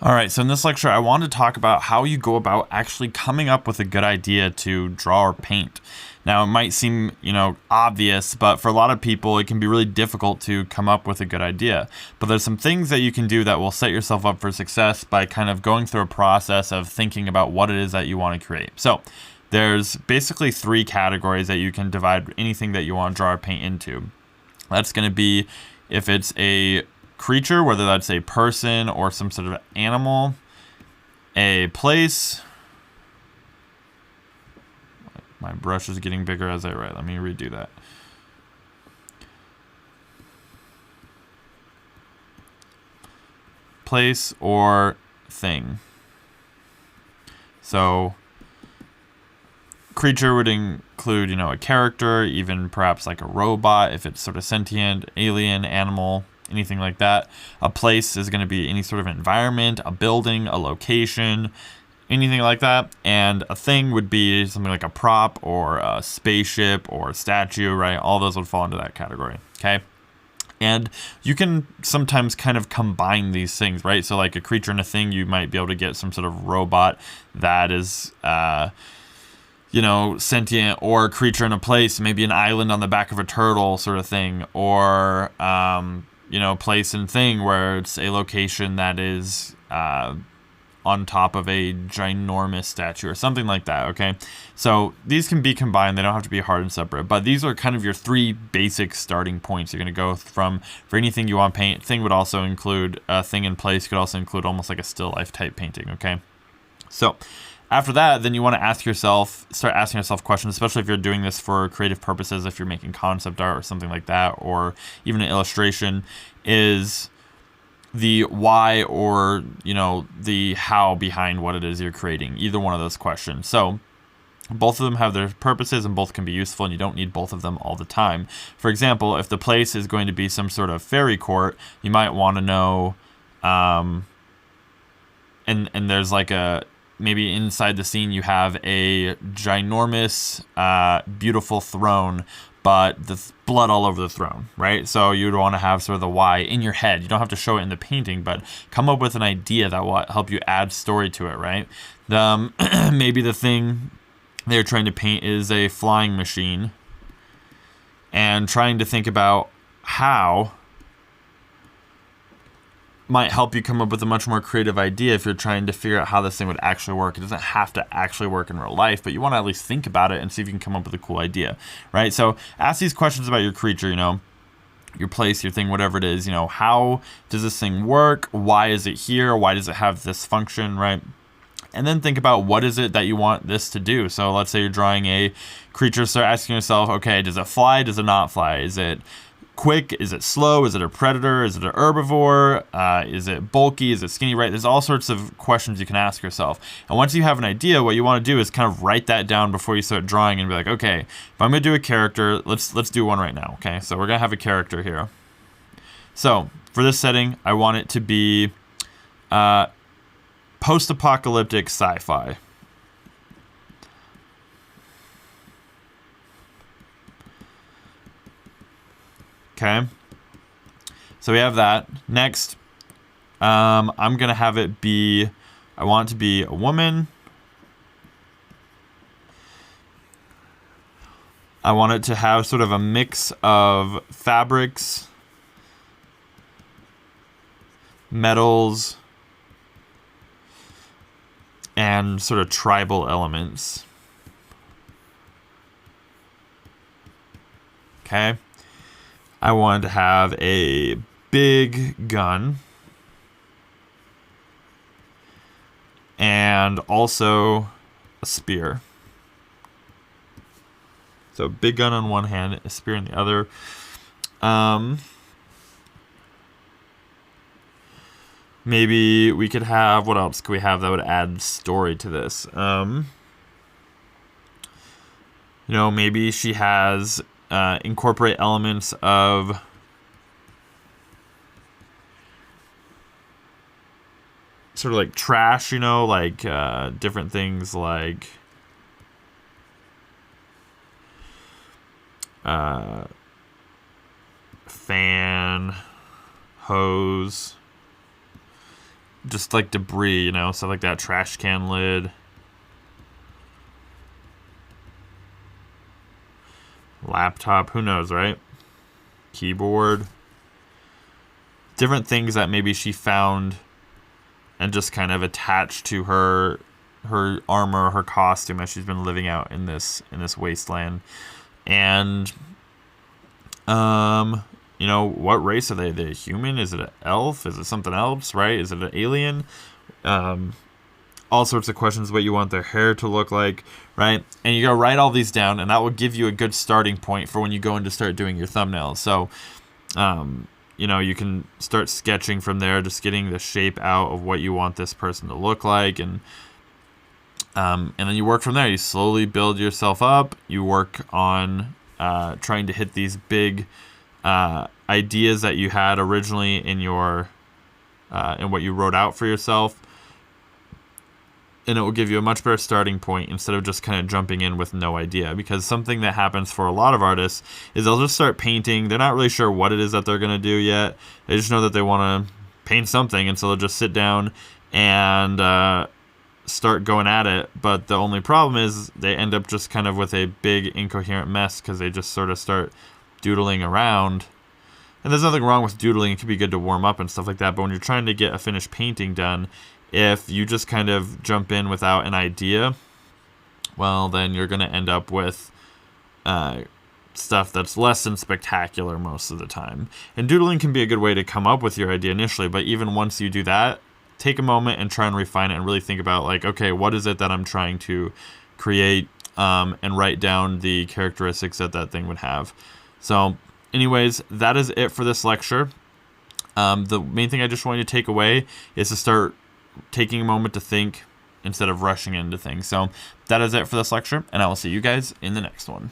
All right, so in this lecture, I wanted to talk about how you go about actually coming up with a good idea to draw or paint. Now, it might seem, obvious, but for a lot of people, it can be really difficult to come up with a good idea. But there's some things that you can do that will set yourself up for success by kind of going through a process of thinking about what it is that you want to create. So there's basically 3 categories that you can divide anything that you want to draw or paint into. That's going to be if it's a creature, whether that's a person or some sort of animal, a place. My brush is getting bigger as I write. Let me redo that. Place or thing. So creature would include, a character, even perhaps like a robot if it's sort of sentient, alien, animal, anything like that. A place is going to be any sort of environment, a building, a location, anything like that. And a thing would be something like a prop or a spaceship or a statue, right? All those would fall into that category, okay? And you can sometimes kind of combine these things, right? So like a creature and a thing, you might be able to get some sort of robot that is sentient, or a creature in a place, maybe an island on the back of a turtle sort of thing, or, place and thing where it's a location that is on top of a ginormous statue or something like that, okay? So these can be combined. They don't have to be hard and separate, but these are kind of your 3 basic starting points you're going to go from for anything you want to paint. Thing would also include a thing in place, could also include almost like a still life type painting, okay? So after that, then you want to start asking yourself questions, especially if you're doing this for creative purposes, if you're making concept art or something like that, or even an illustration, is the why or, the how behind what it is you're creating, either one of those questions. So both of them have their purposes and both can be useful, and you don't need both of them all the time. For example, if the place is going to be some sort of fairy court, you might want to know, and there's like maybe inside the scene you have a ginormous, beautiful throne, but the blood all over the throne, right? So you'd want to have sort of the why in your head. You don't have to show it in the painting, but come up with an idea that will help you add story to it, right? Maybe the thing they're trying to paint is a flying machine, and trying to think about how might help you come up with a much more creative idea if you're trying to figure out how this thing would actually work. It doesn't have to actually work in real life, but you want to at least think about it and see if you can come up with a cool idea, right? So ask these questions about your creature, your place, your thing, whatever it is. How does this thing work? Why is it here? Why does it have this function, right? And then think about what is it that you want this to do. So let's say you're drawing a creature, start asking yourself, okay, does it fly? Does it not fly? Is it quick? Is it slow? Is it a predator? Is it an herbivore? Is it bulky? Is it skinny, right? There's all sorts of questions you can ask yourself. And once you have an idea, what you want to do is kind of write that down before you start drawing and be like, okay, if I'm going to do a character, let's do one right now, okay? So we're going to have a character here. So for this setting, I want it to be post-apocalyptic sci-fi. Okay, so we have that. Next, I'm going to have it be, I want it to be a woman. I want it to have sort of a mix of fabrics, metals, and sort of tribal elements. Okay. I wanted to have a big gun and also a spear. So big gun on one hand, a spear in the other. Maybe we could have, what else could we have that would add story to this? Maybe she has incorporate elements of sort of like trash, like different things like fan, hose, just like debris, you know, stuff like that, trash can lid, laptop, who knows, right? Keyboard, different things that maybe she found and just kind of attached to her armor, her costume as she's been living out in this wasteland. And you know, what race are they? Are they a human? Is it an elf? Is it something else, right? Is it an alien? All sorts of questions, what you want their hair to look like, right? And you gotta write all these down, and that will give you a good starting point for when you go in to start doing your thumbnails. So you know, you can start sketching from there, just getting the shape out of what you want this person to look like, and then you work from there. You slowly build yourself up. You work on trying to hit these big ideas that you had originally in your in what you wrote out for yourself, and it will give you a much better starting point instead of just kind of jumping in with no idea. Because something that happens for a lot of artists is they'll just start painting. They're not really sure what it is that they're going to do yet. They just know that they want to paint something, and so they'll just sit down and start going at it. But the only problem is they end up just kind of with a big incoherent mess because they just sort of start doodling around. And there's nothing wrong with doodling. It can be good to warm up and stuff like that. But when you're trying to get a finished painting done, if you just kind of jump in without an idea, well, then you're going to end up with stuff that's less than spectacular most of the time. And doodling can be a good way to come up with your idea initially, but even once you do that, take a moment and try and refine it and really think about, like, okay, what is it that I'm trying to create, and write down the characteristics that that thing would have. So anyways, that is it for this lecture. The main thing I just want you to take away is to start taking a moment to think instead of rushing into things. So that is it for this lecture, and I will see you guys in the next one.